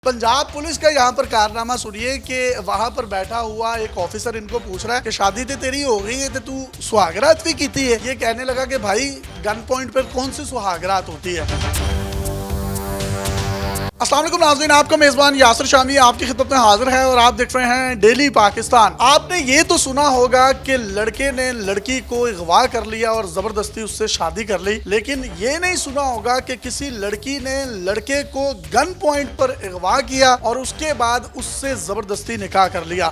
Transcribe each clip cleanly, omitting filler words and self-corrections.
Punjab police का यहाँ पर कारनामा सुनिए कि वहाँ पर बैठा हुआ एक ऑफिसर इनको पूछ रहा है कि शादी तो तेरी हो गई है तो तू सुहागरात भी की है। ये कहने लगा कि भाई गन पॉइंट पर कौन सी सुहागरात होती है। अस्सलाम वालेकुम नाज़रीन, आपका मेज़बान यासिर शामी आपकी खिदमत में हाजिर है और आप देख रहे हैं डेली पाकिस्तान। आपने ये तो सुना होगा कि लड़के ने लड़की को अगवा कर लिया और जबरदस्ती उससे शादी कर ली, लेकिन ये नहीं सुना होगा कि किसी लड़की ने लड़के को गन पॉइंट पर अगवा किया और उसके बाद उससे जबरदस्ती निकाह कर लिया।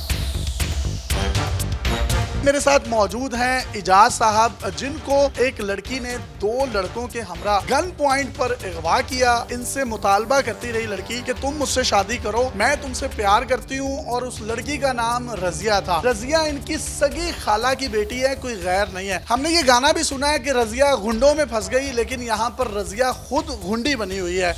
मेरे साथ मौजूद हैं इजाज साहब, जिनको एक लड़की ने दो लड़कों के हमरा गन पॉइंट पर अगवा किया। इनसे मुतालबा करती रही लड़की कि तुम मुझसे शादी करो, मैं तुमसे प्यार करती हूँ। और उस लड़की का नाम रजिया था। रजिया इनकी सगी खाला की बेटी है, कोई गैर नहीं है। हमने ये गाना भी सुना है कि रजिया गुंडों में फंस गई, लेकिन यहाँ पर रजिया खुद गुंडी बनी हुई है।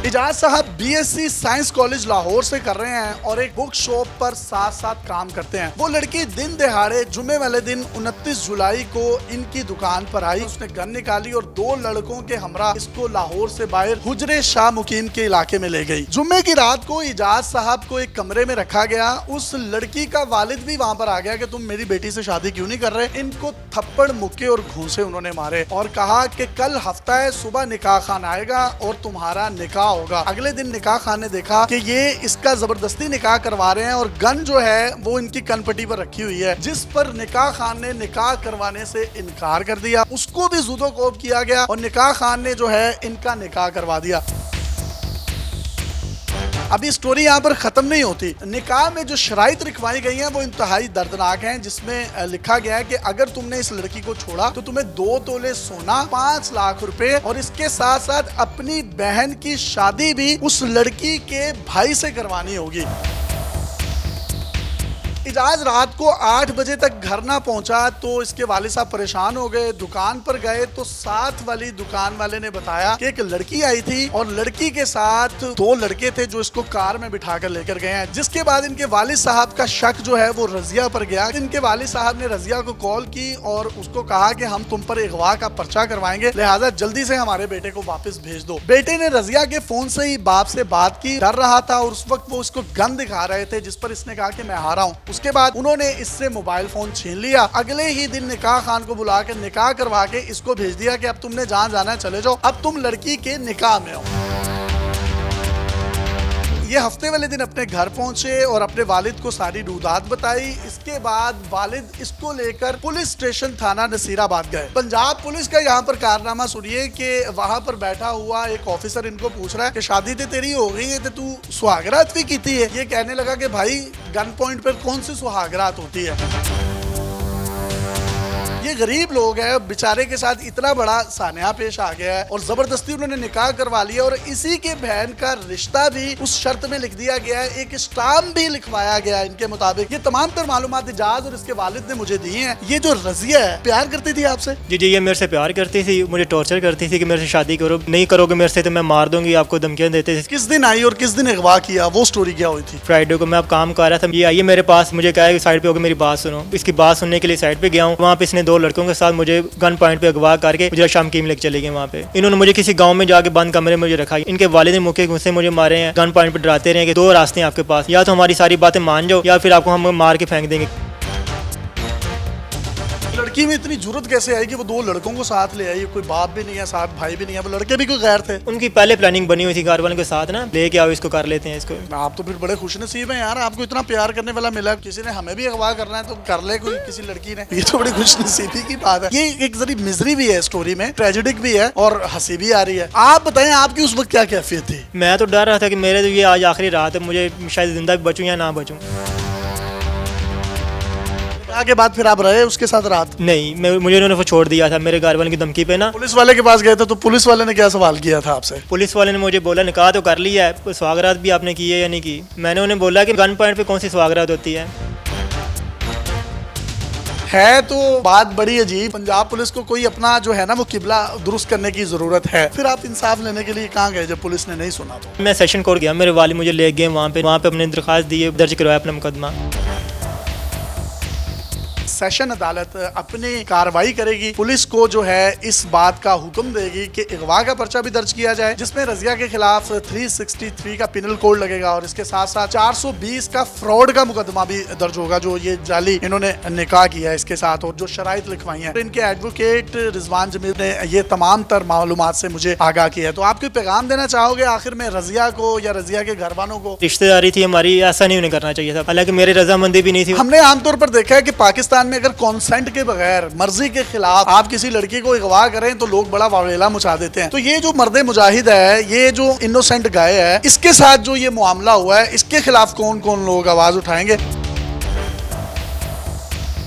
इजाज साहब बीएससी साइंस कॉलेज लाहौर से कर रहे हैं और एक बुक शॉप पर साथ साथ काम करते हैं। वो लड़की दिन दिहाड़े जुमे वाले दिन 29 जुलाई को इनकी दुकान पर आई। उसने गन निकाली और दो लड़कों के हमरा इसको लाहौर से बाहर हुजरे शाह मुकीम के इलाके में ले गई। जुम्मे की रात को इजाज साहब को एक कमरे में रखा गया। उस लड़की का वालिद भी वहाँ पर आ गया कि तुम मेरी बेटी से शादी क्यों नहीं कर रहे। इनको थप्पड़ मुक्के और घूंसे उन्होंने मारे और कहा कि कल हफ्ता है, सुबह निकाह खान आएगा और तुम्हारा निकाह होगा। अगले दिन निकाह खान ने देखा कि ये इसका जबरदस्ती निकाह करवा रहे हैं और गन जो है वो इनकी कनपट्टी पर रखी हुई है, जिस पर निकाह खान ने निकाह करवाने से इनकार कर दिया। उसको भी जुदो कोब किया गया और निकाह खान ने जो है इनका निकाह करवा दिया। अभी स्टोरी यहाँ पर खत्म नहीं होती। निकाह में जो शराइत लिखवाई गई हैं वो इंतहाई दर्दनाक हैं, जिसमें लिखा गया है कि अगर तुमने इस लड़की को छोड़ा तो तुम्हें 2 तोले सोना, 5 लाख रुपए और इसके साथ साथ अपनी बहन की शादी भी उस लड़की के भाई से करवानी होगी। इजाज रात को 8 बजे तक घर ना पहुंचा तो इसके वालिद साहब परेशान हो गए। दुकान पर गए तो साथ वाली दुकान वाले ने बताया कि एक लड़की आई थी और लड़की के साथ 2 लड़के थे जो इसको कार में बिठा कर लेकर गए हैं। जिसके बाद इनके वालिद साहब का शक जो है वो रजिया पर गया। इनके वालिद साहब ने रजिया को कॉल की और उसको कहा कि हम तुम पर अगवा का पर्चा करवाएंगे, लिहाजा जल्दी से हमारे बेटे को वापस भेज दो। बेटे ने रजिया के फोन से ही बाप से बात की, डर रहा था और उस वक्त वो उसको गन दिखा रहे थे, जिस पर इसने कहा कि मैं हारा हूँ। उसके बाद उन्होंने इससे मोबाइल फोन छीन लिया। अगले ही दिन निकाह खान को बुला के निकाह करवा के इसको भेज दिया कि अब तुमने जहां जाना है चले जाओ, अब तुम लड़की के निकाह में हो। ये हफ्ते वाले दिन अपने घर पहुंचे और अपने वालिद को सारी रूदात बताई। इसके बाद वालिद इसको लेकर पुलिस स्टेशन थाना नसीराबाद गए। पंजाब पुलिस का यहाँ पर कारनामा सुनिए कि वहाँ पर बैठा हुआ एक ऑफिसर इनको पूछ रहा है कि शादी तो तेरी हो गई है तो तू सुहागरात भी की है। ये कहने लगा कि भाई गन पॉइंट पर कौन सी सुहागरात होती है। ये गरीब लोग हैं, बेचारे के साथ इतना बड़ा सान्या पेश आ गया है और जबरदस्ती उन्होंने निकाह करवा लिया और इसी के बहन का रिश्ता भी उस शर्त में लिख दिया गया है, एक स्टाम्प भी लिखवाया गया है इनके मुताबिक। ये तमाम तर मालूमात इजाज और इसके वालिद ने मुझे दी हैं। ये जो रजिया है प्यार करती थी आपसे? जी, ये मेरे से प्यार करती थी, मुझे टॉर्चर करती थी कि मेरे से शादी करो, नहीं करोगे मेरे से तो मैं मार दूंगी, आपको धमकियां देते थे। किस दिन आई और किस दिन अगवा किया, वो स्टोरी क्या हुई थी? फ्राइडे को मैं अब काम कर रहा था, ये आई मेरे पास, मुझे कहा कि साइड पे होकर मेरी बात सुनो। इसकी बात सुनने के लिए साइड पे गया हूँ। वहाँ पे इसने 2 लड़कों के साथ मुझे गन पॉइंट पे अगवा करके मुझे शाम कीम लेके चले गए। वहाँ पे इन्होंने मुझे किसी गांव में जाके बंद कमरे में मुझे रखा। इनके वालिद ने मुक्के घुसे मुझे मारे हैं, गन पॉइंट पे डराते रहे कि 2 रास्ते हैं आपके पास, या तो हमारी सारी बातें मान जाओ या फिर आपको हम मार के फेंक देंगे। लड़की में इतनी जुर्रत कैसे आई कि वो 2 लड़कों को साथ ले आई? कोई बाप भी नहीं है, साथ भाई भी नहीं है, वो लड़के भी कोई गैर थे? उनकी पहले प्लानिंग बनी हुई थी घर वालों के साथ ना, लेके आओ इसको कर लेते हैं इसको। आप तो फिर बड़े खुश नसीब हैं यार, आपको इतना प्यार करने वाला मिला। किसी ने हमें भी अगवा करना है तो कर ले कोई, किसी लड़की ने। ये तो बड़ी खुश नसीबी की बात है। ये एक जरी मिजरी भी है स्टोरी में, ट्रेजेडिक भी है और हंसी भी आ रही है। आप बताएं आपकी उस वक्त क्या कैफियत थी? मैं तो डर रहा था कि मेरे तो ये आज आखिरी रात है, मुझे शायद जिंदा बचूं या ना बचूं। के बाद फिर आप रहे उसके साथ रात? नहीं, मुझे उन्होंने छोड़ दिया था मेरे घर वालों की धमकी पे ना। पुलिस वाले के पास गए थे तो पुलिस वाले ने क्या सवाल किया था आपसे? पुलिस वाले ने मुझे बोला निकाह तो कर लिया है, सुहागरात भी आपने की है या नहीं की? मैंने उन्हें बोला कि गन पॉइंट पे कौन सी सुहागरात होती है। तो बात बड़ी अजीब। पंजाब पुलिस को कोई अपना जो है ना वो किबला दुरुस्त करने की जरूरत है। फिर आप इंसाफ लेने के लिए कहाँ गए जब पुलिस ने नहीं सुना? तो मैं सेशन कोर्ट गया, मेरे वालिद मुझे ले गए वहाँ पे अपने दरखास्त दिए, दर्ज करवाया अपना मुकदमा। सेशन अदालत अपनी कार्रवाई करेगी। पुलिस को जो है इस बात का हुक्म देगी कि अगवा का पर्चा भी दर्ज किया जाए, जिसमें रजिया के खिलाफ 363 का पिनल कोड लगेगा और इसके साथ साथ 420 का फ्रॉड का मुकदमा भी दर्ज होगा, जो ये जाली इन्होंने निकाह किया है इसके साथ और जो शराइत लिखवाई है। इनके एडवोकेट रिजवान जमीर ने ये तमाम तर मालूमात से मुझे आगाह किया है। तो आप कोई पैगाम देना चाहोगे आखिर में रजिया को या रजिया के घर वालों को? रिश्तेदारी थी हमारी, ऐसा नहीं उन्हें करना चाहिए था, हालांकि मेरी रजामंदी भी नहीं थी। हमने आमतौर पर देखा है कि पाकिस्तान में अगर कॉन्सेंट के बगैर मर्जी के खिलाफ आप किसी लड़की को अगवा करें तो लोग बड़ा वावेला मचा देते हैं। तो ये जो मर्द मुजाहिद है, ये जो इनोसेंट गाय है, इसके साथ जो ये मामला हुआ है, इसके खिलाफ कौन कौन लोग आवाज उठाएंगे?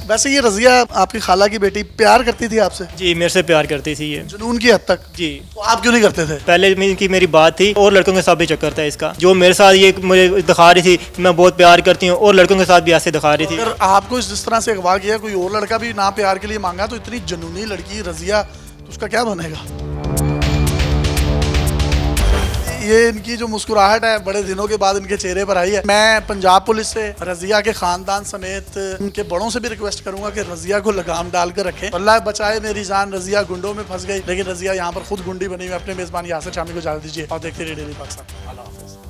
वैसे ये रजिया आपकी खाला की बेटी प्यार करती थी आपसे? जी, मेरे से प्यार करती थी ये, जुनून की हद तक। जी। तो आप क्यों नहीं करते थे? पहले की मेरी बात थी और लड़कों के साथ भी चक्कर था इसका, जो मेरे साथ ये मुझे दिखा रही थी मैं बहुत प्यार करती हूँ और लड़कों के साथ भी ऐसे दिखा रही थी। अगर आपको जिस तरह से अगवा किया, कोई और लड़का भी ना प्यार के लिए मांगा, तो इतनी जुनूनी लड़की रजिया, तो उसका क्या बनेगा? ये इनकी जो मुस्कुराहट है बड़े दिनों के बाद इनके चेहरे पर आई है। मैं पंजाब पुलिस से रजिया के खानदान समेत उनके बड़ों से भी रिक्वेस्ट करूंगा कि रजिया को लगाम डाल कर रखें। अल्लाह बचाए मेरी जान, रजिया गुंडों में फंस गई, लेकिन रजिया यहाँ पर खुद गुंडी बनी हुई। अपने मेजबान यासिर शामी को इजाजत दीजिए और देखते रहिए डेली पाकिस्तान। अल्लाह हाफिज़।